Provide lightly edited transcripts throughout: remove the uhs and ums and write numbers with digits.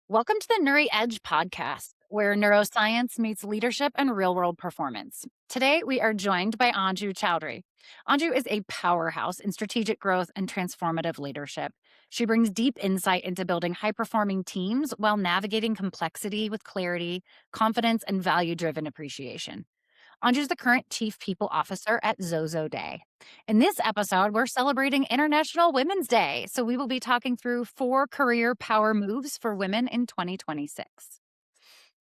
Welcome to the Nuri Edge podcast, where neuroscience meets leadership and real world performance. Today, we are joined by Anju Chowdhury. Anju is a powerhouse in strategic growth and transformative leadership. She brings deep insight into building high performing teams while navigating complexity with clarity, confidence, and value driven appreciation. Anju is the current Chief People Officer at Zozo Day. In this episode, we're celebrating International Women's Day, so we will be talking through 4 career power moves for women in 2026.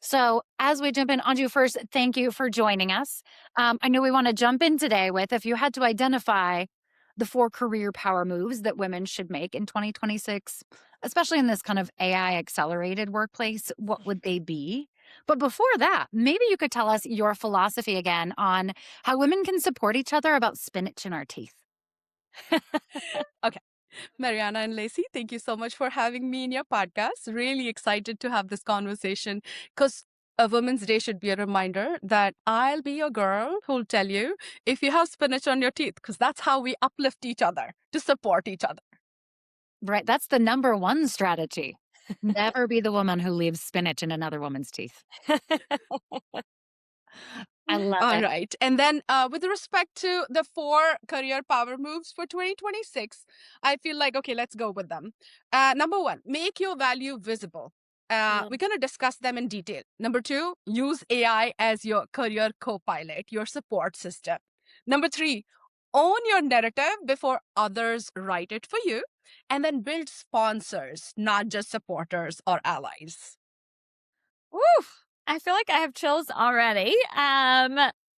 So, as we jump in, Anju, first, thank you for joining us. I know we want to jump in today with if you had to identify the 4 career power moves that women should make in 2026, especially in this kind of AI accelerated workplace, what would they be? But before that, maybe you could tell us your philosophy again on how women can support each other about spinach in our teeth. Okay. Mariana and Lacey, thank you so much for having me in your podcast. Really excited to have this conversation because a Women's Day should be a reminder that I'll be your girl who'll tell you if you have spinach on your teeth, because that's how we uplift each other to support each other. Right. That's the number one strategy. Never be the woman who leaves spinach in another woman's teeth. I love All it. right. And then with respect to the 4 career power moves for 2026, I feel like, okay, let's go with them. Number 1, make your value visible. We're going to discuss them in detail. Number 2, use AI as your career co-pilot, your support system. Number 3, own your narrative before others write it for you. And then build sponsors, not just supporters or allies. Woo! I feel like I have chills already.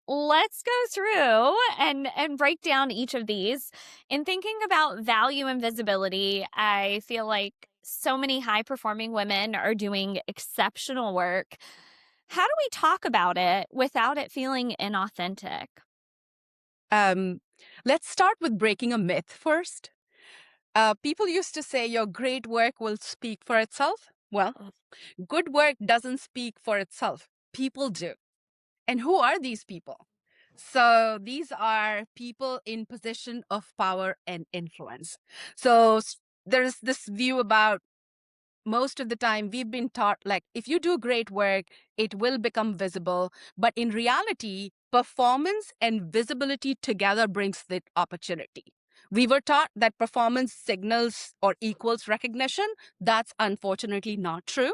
Let's go through and break down each of these. In thinking about value and visibility, I feel like so many high performing women are doing exceptional work. How do we talk about it without it feeling inauthentic? Let's start with breaking a myth first. People used to say your great work will speak for itself. Well, good work doesn't speak for itself. People do. And who are these people? So these are people in position of power and influence. So there's this view about most of the time we've been taught like if you do great work, it will become visible. But in reality, performance and visibility together brings the opportunity. We were taught that performance signals or equals recognition. That's unfortunately not true.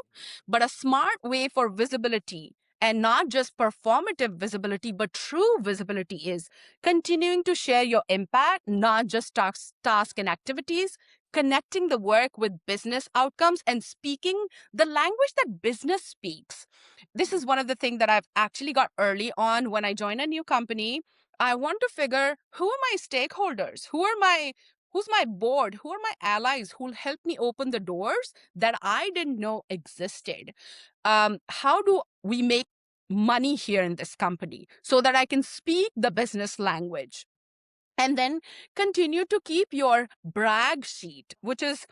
But a smart way for visibility, and not just performative visibility, but true visibility, is continuing to share your impact, not just task and activities, connecting the work with business outcomes and speaking the language that business speaks. This is one of the things that I've actually got early on when I join a new company. I want to figure who are my stakeholders? Who's my board? Who are my allies who'll help me open the doors that I didn't know existed? How do we make money here in this company so that I can speak the business language? And then continue to keep your brag sheet, which is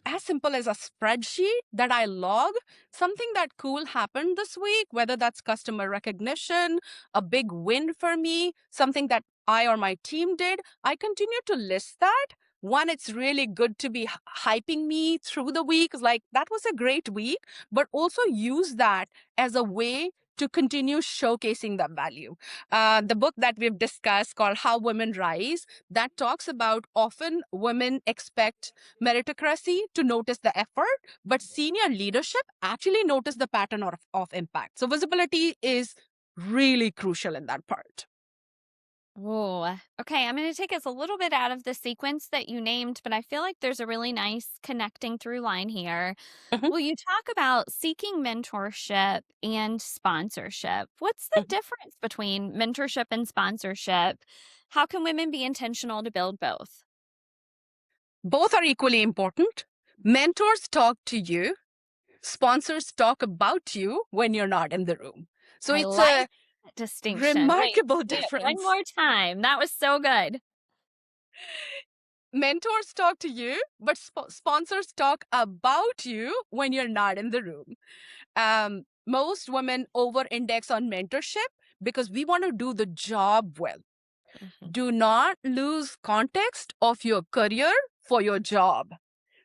as simple as a spreadsheet that I log something that cool happened this week, whether that's customer recognition, a big win for me, something that I or my team did. I continue to list that. One, it's really good to be hyping me through the week, like that was a great week, but also use that as a way to continue showcasing that value. The book that we've discussed called How Women Rise, that talks about often women expect meritocracy to notice the effort, but senior leadership actually notice the pattern of impact. So visibility is really crucial in that part. Oh, okay. I'm going to take us a little bit out of the sequence that you named, but I feel like there's a really nice connecting through line here. Mhm, Will you talk about seeking mentorship and sponsorship? What's the mhm. difference between mentorship and sponsorship? How can women be intentional to build both? Both are equally important. Mentors talk to you, sponsors talk about you when you're not in the room. So I it's like a that distinction. Wait, remarkable say it one difference. more time. That was so good. Mentors talk to you, but sponsors talk about you when you're not in the room. Most women over index on mentorship because we want to do the job well. Mhm. Do not lose context of your career for your job.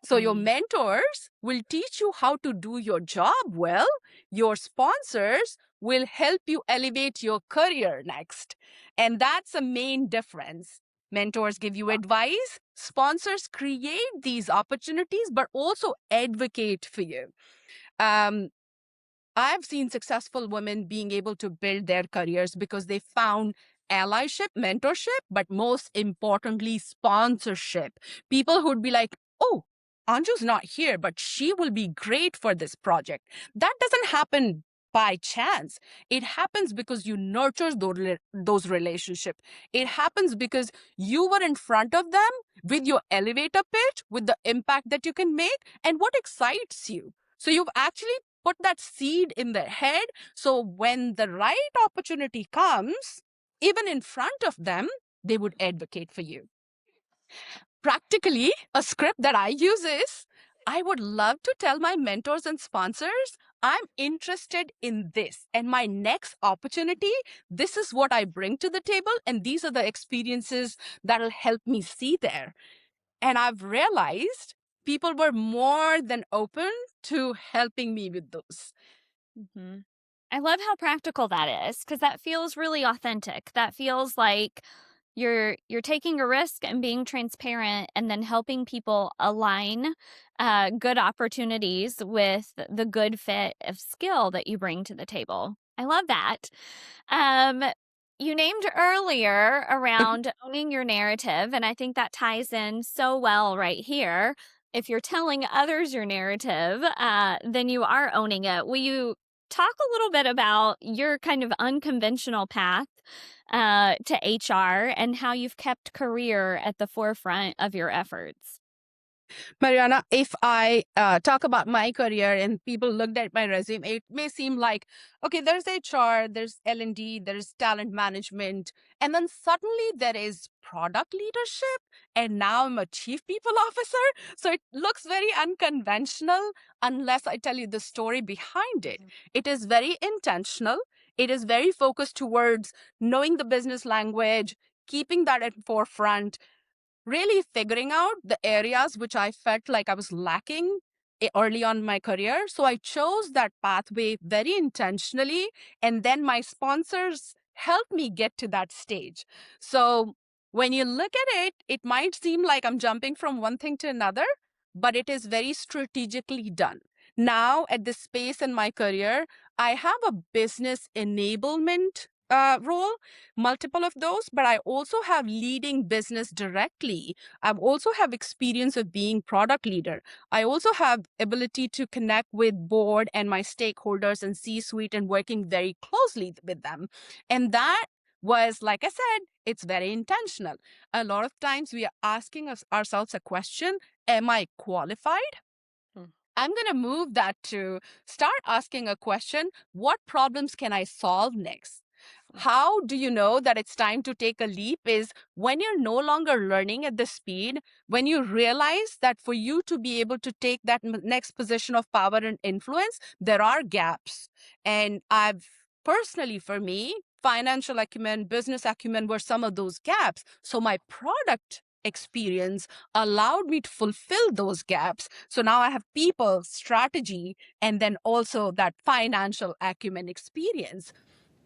So your mentors will teach you how to do your job well. Your sponsors will help you elevate your career next. And that's the main difference. Mentors give you advice, sponsors create these opportunities, but also advocate for you. I've seen successful women being able to build their careers because they found allyship, mentorship, but most importantly, sponsorship. People who'd be like, oh, Anju's not here, but she will be great for this project. That doesn't happen by chance. It happens because you nurture those relationships. It happens because you were in front of them with your elevator pitch, with the impact that you can make, and what excites you. So you've actually put that seed in their head. So when the right opportunity comes, even in front of them, they would advocate for you. Practically, a script that I use is, I would love to tell my mentors and sponsors, I'm interested in this. And my next opportunity, this is what I bring to the table. And these are the experiences that'll help me see there. And I've realized people were more than open to helping me with those. Mm-hmm. I love how practical that is, because that feels really authentic. That feels like you're taking a risk and being transparent, and then helping people align good opportunities with the good fit of skill that you bring to the table. I love that. You named earlier around owning your narrative, and I think that ties in so well right here. If you're telling others your narrative, then you are owning it. Will you talk a little bit about your kind of unconventional path to HR and how you've kept career at the forefront of your efforts? Mariana, if I talk about my career and people looked at my resume, it may seem like, okay, there's HR, there's L&D, there's talent management, and then suddenly there is product leadership, and now I'm a chief people officer. So it looks very unconventional unless I tell you the story behind it. It is very intentional. It is very focused towards knowing the business language, keeping that at forefront, really figuring out the areas which I felt like I was lacking early on in my career. So I chose that pathway very intentionally. And then my sponsors helped me get to that stage. So when you look at it, it might seem like I'm jumping from one thing to another, but it is very strategically done. Now, at this space in my career, I have a business enablement role, multiple of those, but I also have leading business directly. I also have experience of being product leader. I also have ability to connect with board and my stakeholders and C-suite and working very closely with them. And that was, like I said, it's very intentional. A lot of times we are asking ourselves a question, am I qualified? I'm going to move that to start asking a question, what problems can I solve next? How do you know that it's time to take a leap is when you're no longer learning at the speed, when you realize that for you to be able to take that next position of power and influence, there are gaps. And I've personally, for me, financial acumen, business acumen were some of those gaps. So my product experience allowed me to fulfill those gaps. So now I have people, strategy, and then also that financial acumen experience.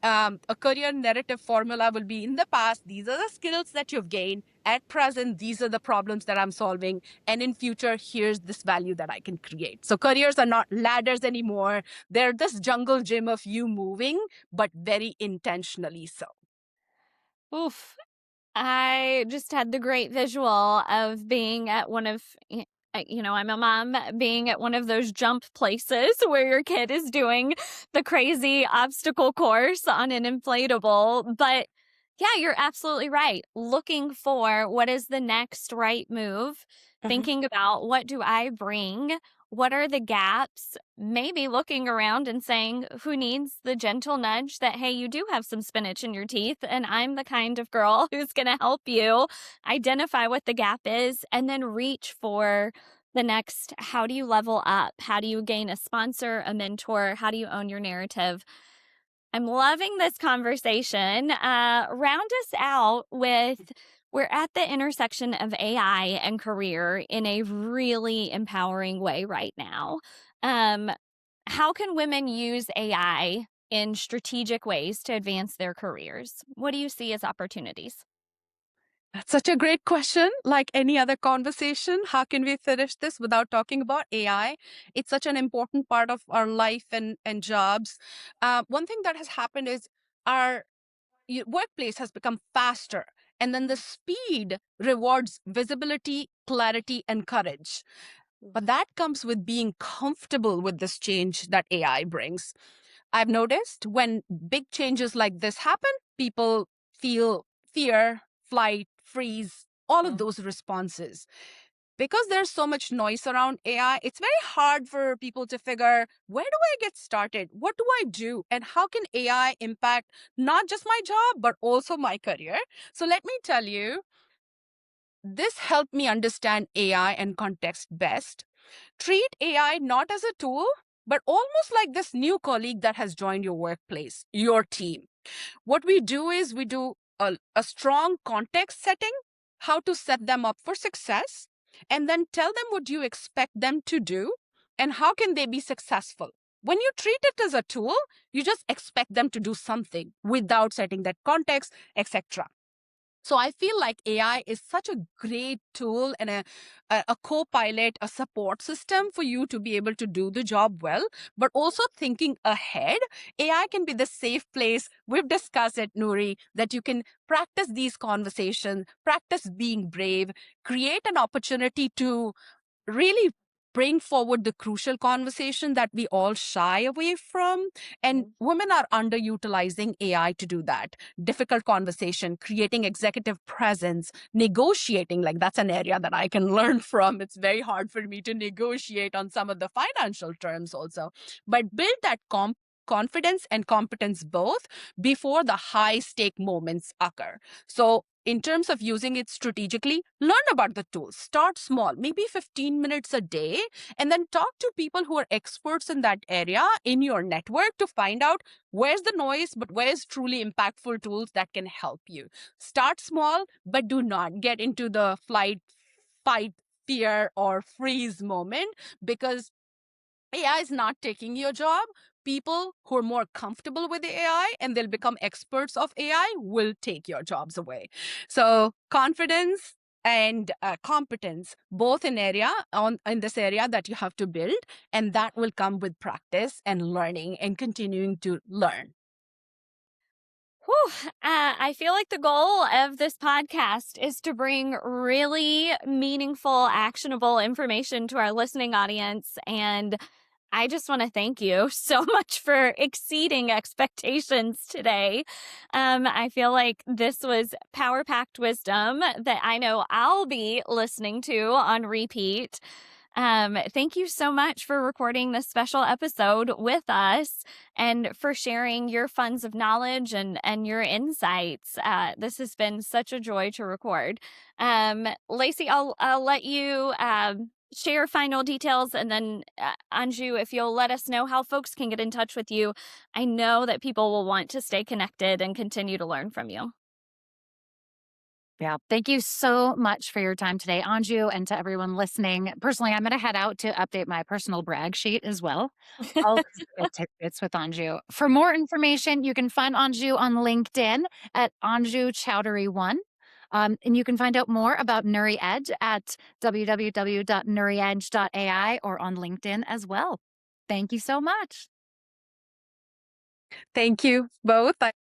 A career narrative formula will be in the past, these are the skills that you've gained. At present, these are the problems that I'm solving. And in future, here's this value that I can create. So careers are not ladders anymore. They're this jungle gym of you moving, but very intentionally so. Oof. I just had the great visual of being at one of, I'm a mom, being at one of those jump places where your kid is doing the crazy obstacle course on an inflatable. But yeah, you're absolutely right. Looking for what is the next right move, thinking about what do I bring? What are the gaps? Maybe looking around and saying, who needs the gentle nudge that, hey, you do have some spinach in your teeth, and I'm the kind of girl who's going to help you identify what the gap is and then reach for the next. How do you level up? How do you gain a sponsor, a mentor? How do you own your narrative? I'm loving this conversation. Round us out with We're at the intersection of AI and career in a really empowering way right now. Um, how can women use AI in strategic ways to advance their careers? What do you see as opportunities? That's such a great question. Like any other conversation, how can we finish this without talking about AI? It's such an important part of our life and jobs. One thing that has happened is our workplace has become faster, and then the speed rewards visibility, clarity, and courage. But that comes with being comfortable with this change that AI brings. I've noticed when big changes like this happen, people feel fear, flight, freeze, all of those responses. Because there's so much noise around AI, it's very hard for people to figure, where do I get started? What do I do? And how can AI impact not just my job, but also my career? So let me tell you, this helped me understand AI and context best. Treat AI not as a tool, but almost like this new colleague that has joined your workplace, your team. What we do is we do a strong context setting, how to set them up for success, and then tell them what you expect them to do and how can they be successful. When you treat it as a tool, you just expect them to do something without setting that context, etc. So I feel like AI is such a great tool and a co-pilot, a support system for you to be able to do the job well, but also thinking ahead. AI can be the safe place. We've discussed it, Nuri, that you can practice these conversations, practice being brave, create an opportunity to really bring forward the crucial conversation that we all shy away from. And women are underutilizing AI to do that. Difficult conversation, creating executive presence, negotiating, like that's an area that I can learn from. It's very hard for me to negotiate on some of the financial terms also. But build that confidence and competence both before the high stake moments occur. So in terms of using it strategically, learn about the tools. Start small, maybe 15 minutes a day, and then talk to people who are experts in that area in your network to find out where's the noise, but where's truly impactful tools that can help you. Start small, but do not get into the flight, fight, fear, or freeze moment, because AI is not taking your job. People who are more comfortable with AI and they'll become experts of AI will take your jobs away. So confidence and competence, both in this area that you have to build, and that will come with practice and learning and continuing to learn. Whew, I feel like the goal of this podcast is to bring really meaningful, actionable information to our listening audience. And I just want to thank you so much for exceeding expectations today. I feel like this was power packed wisdom that I know I'll be listening to on repeat. Thank you so much for recording this special episode with us and for sharing your funds of knowledge and your insights. This has been such a joy to record. Lacey, I'll let you share final details, and then Anju, if you'll let us know how folks can get in touch with you. I know that people will want to stay connected and continue to learn from you. Yeah. Thank you so much for your time today, Anju, and to everyone listening. Personally, I'm going to head out to update my personal brag sheet as well. All tidbits with Anju. For more information, you can find Anju on LinkedIn at Anju Chowdhury1. And you can find out more about Nuri Edge at www.nuriedge.ai or on LinkedIn as well. Thank you so much. Thank you both.